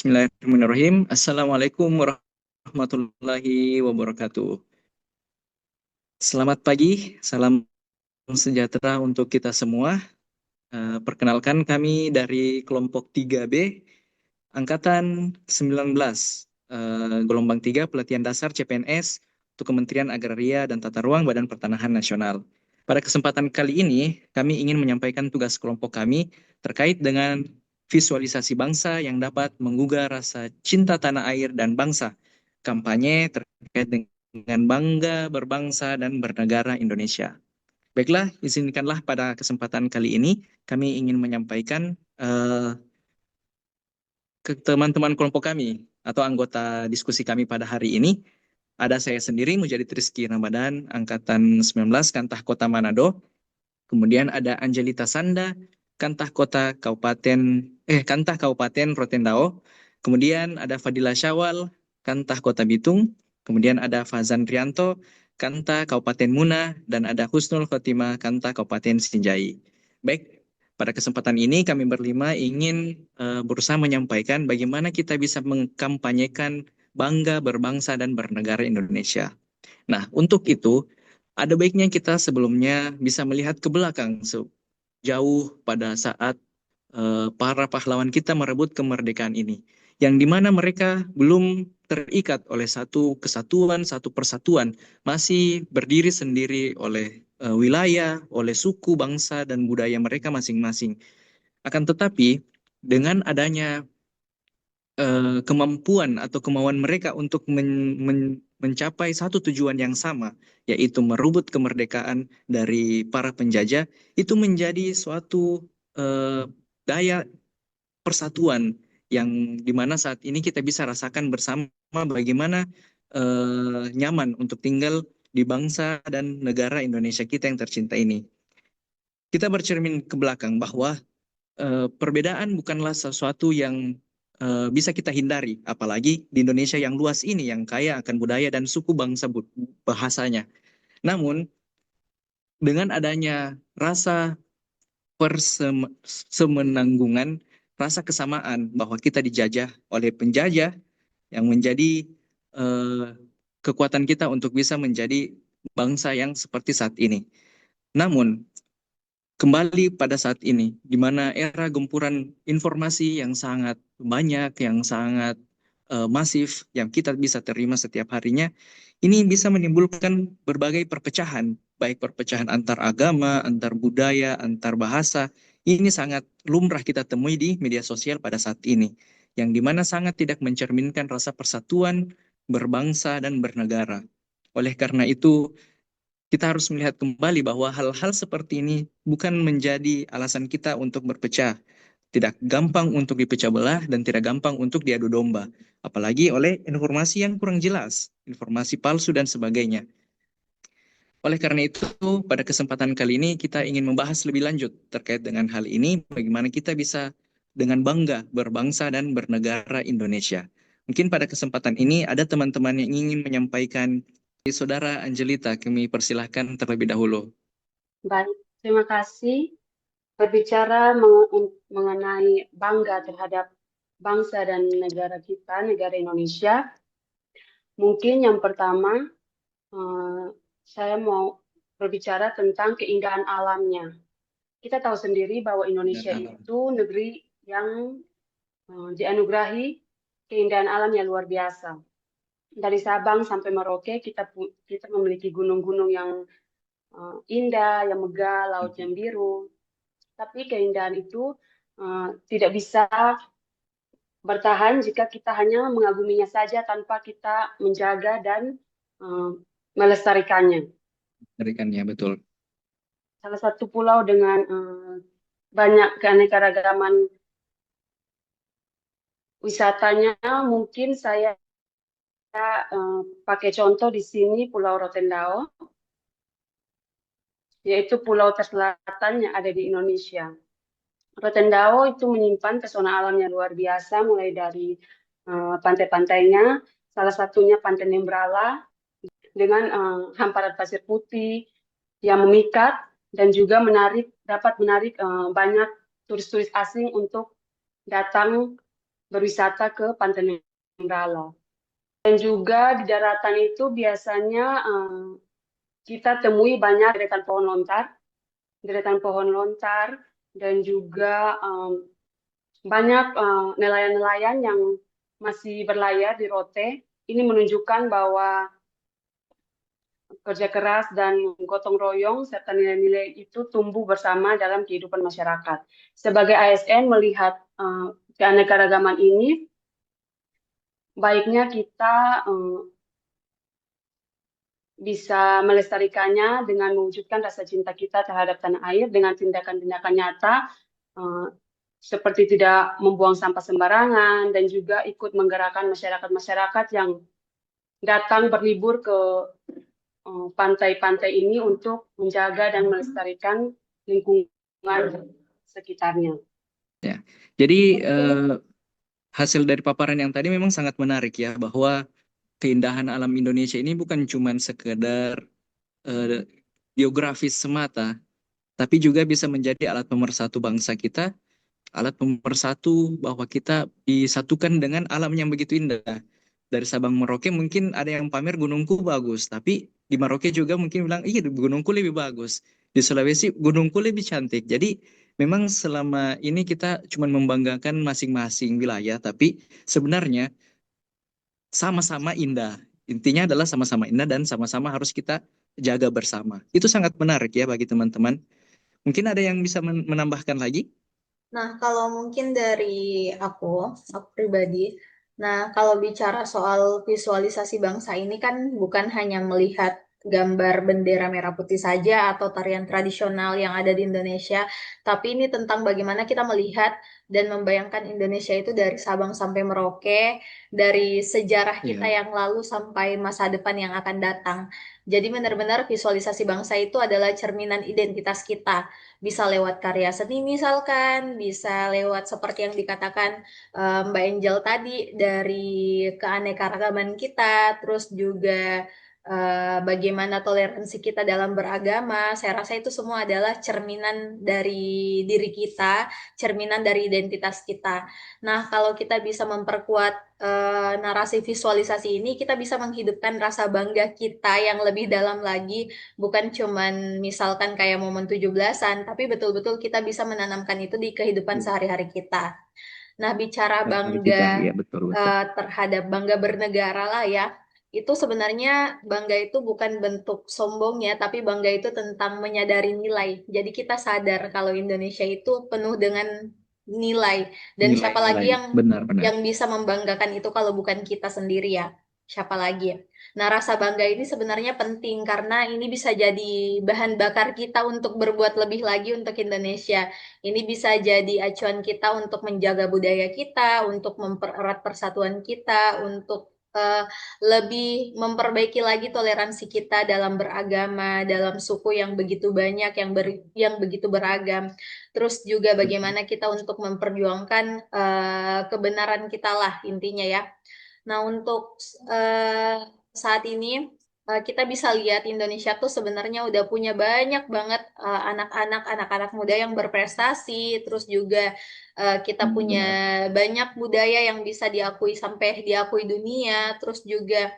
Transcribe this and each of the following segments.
Bismillahirrahmanirrahim. Assalamualaikum warahmatullahi wabarakatuh. Selamat pagi, salam sejahtera untuk kita semua. Perkenalkan kami dari kelompok 3B, Angkatan 19, gelombang 3 pelatihan dasar CPNS untuk Kementerian Agraria dan Tata Ruang Badan Pertanahan Nasional. Pada kesempatan kali ini, kami ingin menyampaikan tugas kelompok kami terkait dengan visualisasi bangsa yang dapat menggugah rasa cinta tanah air dan bangsa. Kampanye terkait dengan bangga berbangsa dan bernegara Indonesia. Baiklah, izinkanlah pada kesempatan kali ini kami ingin menyampaikan ke teman-teman kelompok kami atau anggota diskusi kami pada hari ini. Ada saya sendiri, Mujadid Rizky Ramadan, Angkatan 19, Kantah Kota Manado. Kemudian ada Angelita Sanda, Kantah Kabupaten Rotendao. Kemudian ada Fadila Syawal, Kantah Kota Bitung. Kemudian ada Fazan Rianto, Kantah Kabupaten Muna, dan ada Husnul Khotimah, Kantah Kabupaten Sinjai. Baik, pada kesempatan ini kami berlima ingin berusaha menyampaikan bagaimana kita bisa mengkampanyekan bangga berbangsa dan bernegara Indonesia. Nah, untuk itu ada baiknya kita sebelumnya bisa melihat ke belakang jauh pada saat para pahlawan kita merebut kemerdekaan ini, yang dimana mereka belum terikat oleh satu kesatuan, satu persatuan, masih berdiri sendiri oleh wilayah, oleh suku, bangsa, dan budaya mereka masing-masing. Akan tetapi, dengan adanya kemampuan atau kemauan mereka untuk mencapai satu tujuan yang sama, yaitu merebut kemerdekaan dari para penjajah, itu menjadi suatu daya persatuan yang dimana saat ini kita bisa rasakan bersama bagaimana nyaman untuk tinggal di bangsa dan negara Indonesia kita yang tercinta ini. Kita bercermin ke belakang bahwa perbedaan bukanlah sesuatu yang bisa kita hindari, apalagi di Indonesia yang luas ini, yang kaya akan budaya dan suku bangsa bahasanya. Namun, dengan adanya rasa persemenanggungan, rasa kesamaan bahwa kita dijajah oleh penjajah yang menjadi eh, kekuatan kita untuk bisa menjadi bangsa yang seperti saat ini. Namun, kembali pada saat ini, di mana era gempuran informasi yang sangat banyak, yang sangat masif, yang kita bisa terima setiap harinya, ini bisa menimbulkan berbagai perpecahan, baik perpecahan antar agama, antar budaya, antar bahasa. Ini sangat lumrah kita temui di media sosial pada saat ini, yang dimana sangat tidak mencerminkan rasa persatuan, berbangsa, dan bernegara. Oleh karena itu, kita harus melihat kembali bahwa hal-hal seperti ini bukan menjadi alasan kita untuk berpecah. Tidak gampang untuk dipecah belah dan tidak gampang untuk diadu domba. Apalagi oleh informasi yang kurang jelas, informasi palsu dan sebagainya. Oleh karena itu, pada kesempatan kali ini kita ingin membahas lebih lanjut terkait dengan hal ini, bagaimana kita bisa dengan bangga berbangsa dan bernegara Indonesia. Mungkin pada kesempatan ini ada teman-teman yang ingin menyampaikan. Saudara Angelita, kami persilahkan terlebih dahulu. Baik, terima kasih. Berbicara mengenai bangga terhadap bangsa dan negara kita, negara Indonesia, mungkin yang pertama eh, saya mau berbicara tentang keindahan alamnya. Kita tahu sendiri bahwa Indonesia itu negeri yang dianugerahi keindahan alam yang luar biasa. Dari Sabang sampai Merauke kita memiliki gunung-gunung yang indah, yang megah, laut yang biru. Tapi keindahan itu tidak bisa bertahan jika kita hanya mengaguminya saja tanpa kita menjaga dan melestarikannya. Melestarikannya, betul. Salah satu pulau dengan banyak keanekaragaman wisatanya, mungkin saya pakai contoh di sini Pulau Rotendao, yaitu pulau terselatan yang ada di Indonesia. Rotendao itu menyimpan pesona alam yang luar biasa, mulai dari pantai-pantainya, salah satunya Pantai Nembrala, dengan hamparan pasir putih yang memikat dan juga dapat menarik banyak turis-turis asing untuk datang berwisata ke Pantai Nenggala. Dan juga di daratan itu biasanya kita temui banyak deretan pohon lontar, dan juga banyak nelayan-nelayan yang masih berlayar di Rote. Ini menunjukkan bahwa kerja keras dan gotong royong serta nilai-nilai itu tumbuh bersama dalam kehidupan masyarakat. Sebagai ASN melihat keanekaragaman ini, baiknya kita bisa melestarikannya dengan mewujudkan rasa cinta kita terhadap tanah air dengan tindakan-tindakan nyata, eh, seperti tidak membuang sampah sembarangan dan juga ikut menggerakkan masyarakat-masyarakat yang datang berlibur ke pantai-pantai ini untuk menjaga dan melestarikan lingkungan sekitarnya. Ya. Jadi hasil dari paparan yang tadi memang sangat menarik ya, bahwa keindahan alam Indonesia ini bukan cuma sekedar eh, geografis semata, tapi juga bisa menjadi alat pemersatu bangsa kita, alat pemersatu bahwa kita disatukan dengan alam yang begitu indah. Dari Sabang Merauke mungkin ada yang pamer gunungku bagus, tapi di Merauke juga mungkin bilang, iya gunungku lebih bagus. Di Sulawesi gunungku lebih cantik. Jadi memang selama ini kita cuma membanggakan masing-masing wilayah, tapi sebenarnya sama-sama indah. Intinya adalah sama-sama indah dan sama-sama harus kita jaga bersama. Itu sangat menarik ya bagi teman-teman. Mungkin ada yang bisa menambahkan lagi? Nah, kalau mungkin dari aku, aku pribadi, nah kalau bicara soal visualisasi bangsa ini kan bukan hanya melihat gambar bendera merah putih saja atau tarian tradisional yang ada di Indonesia, tapi ini tentang bagaimana kita melihat dan membayangkan Indonesia itu dari Sabang sampai Merauke, dari sejarah kita Iya. yang lalu sampai masa depan yang akan datang. Jadi benar-benar visualisasi bangsa itu adalah cerminan identitas kita, bisa lewat karya seni misalkan, bisa lewat seperti yang dikatakan Mbak Angel tadi dari keanekaragaman kita, terus juga bagaimana toleransi kita dalam beragama. Saya rasa itu semua adalah cerminan dari diri kita, cerminan dari identitas kita. Nah, kalau kita bisa memperkuat narasi visualisasi ini, kita bisa menghidupkan rasa bangga kita yang lebih dalam lagi, bukan cuman misalkan kayak momen 17-an, tapi betul-betul kita bisa menanamkan itu di kehidupan sehari-hari kita. Nah, bicara Hari kita, bangga iya betul betul. terhadap bangga bernegara lah ya, itu sebenarnya bangga itu bukan bentuk sombongnya, tapi bangga itu tentang menyadari nilai. Jadi kita sadar kalau Indonesia itu penuh dengan nilai, dan siapa lagi Nilai-nilai, benar-benar. yang bisa membanggakan itu kalau bukan kita sendiri ya? Siapa lagi ya? Nah, rasa bangga ini sebenarnya penting karena ini bisa jadi bahan bakar kita untuk berbuat lebih lagi untuk Indonesia. Ini bisa jadi acuan kita untuk menjaga budaya kita, untuk mempererat persatuan kita, untuk lebih memperbaiki lagi toleransi kita dalam beragama, dalam suku yang begitu banyak, yang begitu beragam. Terus juga bagaimana kita untuk memperjuangkan kebenaran kita lah intinya ya. Nah, untuk eh, saat ini kita bisa lihat Indonesia tuh sebenarnya udah punya banyak banget anak-anak muda yang berprestasi, terus juga kita punya Benar. banyak budaya yang bisa diakui sampai diakui dunia, terus juga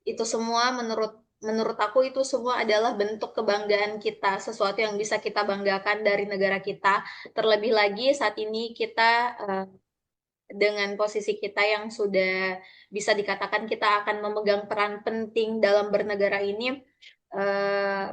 itu semua menurut menurut aku itu semua adalah bentuk kebanggaan kita, sesuatu yang bisa kita banggakan dari negara kita. Terlebih lagi saat ini kita dengan posisi kita yang sudah bisa dikatakan kita akan memegang peran penting dalam bernegara ini,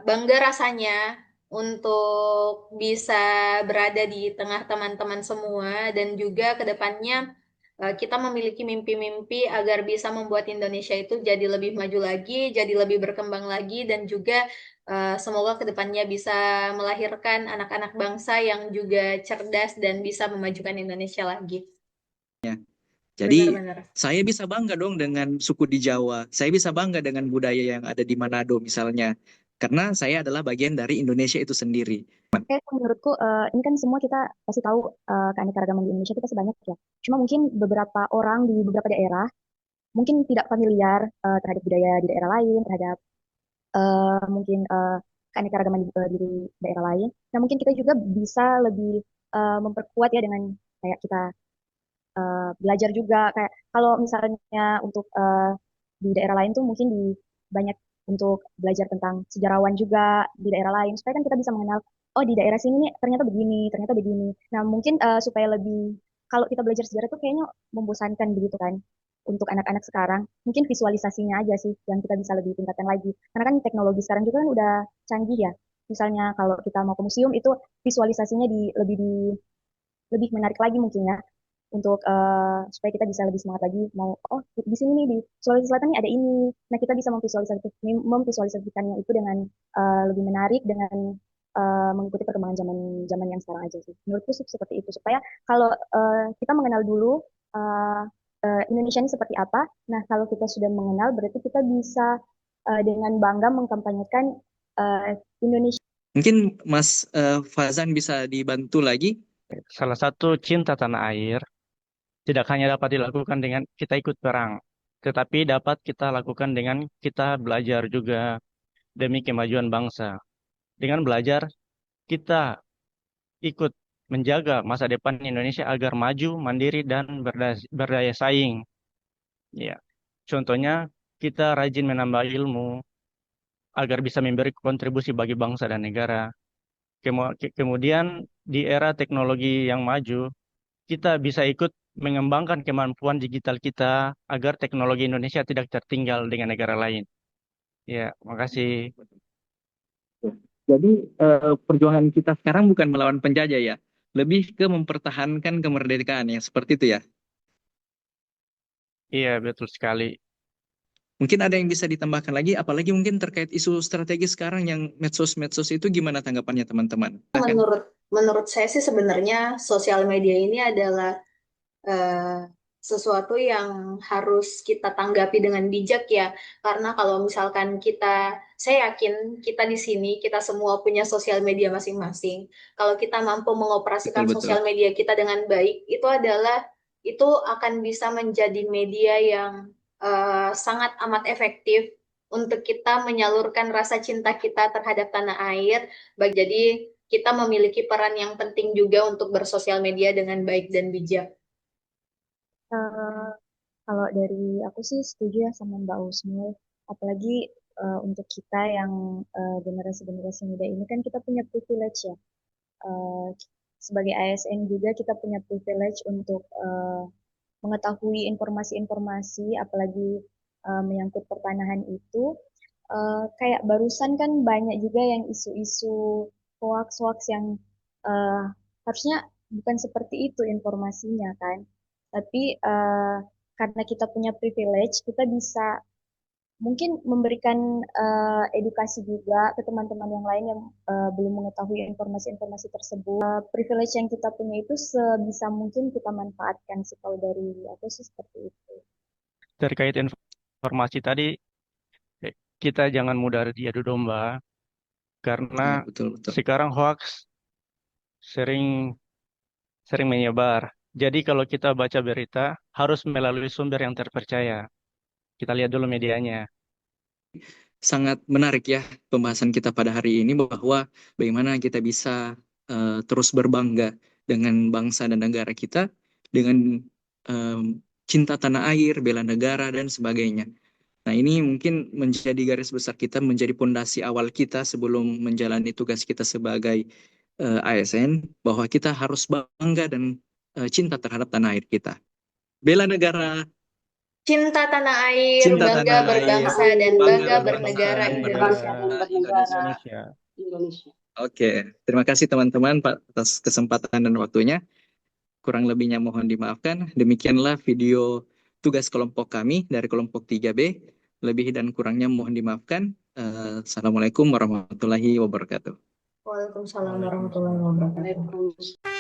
bangga rasanya untuk bisa berada di tengah teman-teman semua dan juga ke depannya kita memiliki mimpi-mimpi agar bisa membuat Indonesia itu jadi lebih maju lagi, jadi lebih berkembang lagi, dan juga semoga ke depannya bisa melahirkan anak-anak bangsa yang juga cerdas dan bisa memajukan Indonesia lagi. Jadi Benar-benar. saya bisa bangga dong dengan suku di Jawa. Saya bisa bangga dengan budaya yang ada di Manado misalnya. Karena saya adalah bagian dari Indonesia itu sendiri. Menurutku ini kan semua kita pasti tahu keanekaragaman di Indonesia itu pasti banyak ya. Cuma mungkin beberapa orang di beberapa daerah mungkin tidak familiar terhadap budaya di daerah lain, terhadap mungkin keanekaragaman di daerah lain. Nah mungkin kita juga bisa lebih memperkuat ya dengan kayak kita belajar juga. Kayak kalau misalnya untuk di daerah lain tuh mungkin banyak untuk belajar tentang sejarawan juga di daerah lain, supaya kan kita bisa mengenal, oh di daerah sini nih ternyata begini, ternyata begini. Nah mungkin supaya lebih, kalau kita belajar sejarah tuh kayaknya membosankan begitu kan untuk anak-anak sekarang. Mungkin visualisasinya aja sih yang kita bisa lebih tingkatkan lagi. Karena kan teknologi sekarang juga kan udah canggih ya. Misalnya kalau kita mau ke museum itu visualisasinya lebih menarik lagi mungkin ya, untuk supaya kita bisa lebih semangat lagi mau, oh di sini nih di Sulawesi Selatan nih ada ini. Nah kita bisa memvisualisasikannya itu dengan lebih menarik, dengan mengikuti perkembangan zaman zaman yang sekarang aja sih. Menurutku sih seperti itu, supaya kalau kita mengenal dulu uh, Indonesia ini seperti apa. Nah kalau kita sudah mengenal berarti kita bisa dengan bangga mengkampanyekan uh, Indonesia. Mungkin Mas Fazan bisa dibantu lagi. Salah satu cinta tanah air tidak hanya dapat dilakukan dengan kita ikut perang, tetapi dapat kita lakukan dengan kita belajar juga demi kemajuan bangsa. Dengan belajar, kita ikut menjaga masa depan Indonesia agar maju, mandiri, dan berdaya saing. Ya, contohnya kita rajin menambah ilmu agar bisa memberi kontribusi bagi bangsa dan negara. Kemudian di era teknologi yang maju, kita bisa ikut mengembangkan kemampuan digital kita agar teknologi Indonesia tidak tertinggal dengan negara lain. Ya, makasih. Jadi perjuangan kita sekarang bukan melawan penjajah ya, lebih ke mempertahankan kemerdekaan ya, seperti itu ya. Iya, betul sekali. Mungkin ada yang bisa ditambahkan lagi, apalagi mungkin terkait isu strategis sekarang yang medsos-medsos itu, gimana tanggapannya teman-teman? Menurut saya sih sebenarnya sosial media ini adalah sesuatu yang harus kita tanggapi dengan bijak ya. Karena kalau misalkan saya yakin kita di sini, kita semua punya sosial media masing-masing. Kalau kita mampu mengoperasikan Betul. sosial media kita dengan baik, itu akan bisa menjadi media yang sangat amat efektif untuk kita menyalurkan rasa cinta kita terhadap tanah air. Jadi kita memiliki peran yang penting juga untuk bersosial media dengan baik dan bijak. Kalau dari aku sih setuju ya sama Mbak Usnul. Apalagi untuk kita yang generasi-generasi muda ini kan kita punya privilege ya. Eh, Sebagai ASN juga kita punya privilege untuk mengetahui informasi-informasi, apalagi menyangkut pertanahan itu. Kayak barusan kan banyak juga yang isu-isu hoax-hoax yang harusnya bukan seperti itu informasinya kan. Tapi karena kita punya privilege, kita bisa mungkin memberikan edukasi juga ke teman-teman yang lain yang belum mengetahui informasi-informasi tersebut. Privilege yang kita punya itu sebisa mungkin kita manfaatkan sih, kalau dari aku sih seperti itu. Terkait informasi tadi, kita jangan mudah diadu domba, karena Betul. sekarang hoax sering menyebar. Jadi kalau kita baca berita, harus melalui sumber yang terpercaya. Kita lihat dulu medianya. Sangat menarik ya pembahasan kita pada hari ini, bahwa bagaimana kita bisa terus berbangga dengan bangsa dan negara kita, dengan cinta tanah air, bela negara, dan sebagainya. Nah, ini mungkin menjadi garis besar kita, menjadi pondasi awal kita sebelum menjalani tugas kita sebagai ASN, bahwa kita harus bangga dan cinta terhadap tanah air kita. Bela negara, cinta tanah air, cinta bangga tanah air, berbangsa dan bangga bernegara Berbangsa Indonesia. dan bernegara Indonesia. Oke, terima kasih teman-teman atas kesempatan dan waktunya. Kurang lebihnya mohon dimaafkan. Demikianlah video tugas kelompok kami dari kelompok 3B. Lebih dan kurangnya mohon dimaafkan. Assalamualaikum warahmatullahi wabarakatuh. Waalaikumsalam warahmatullahi wabarakatuh.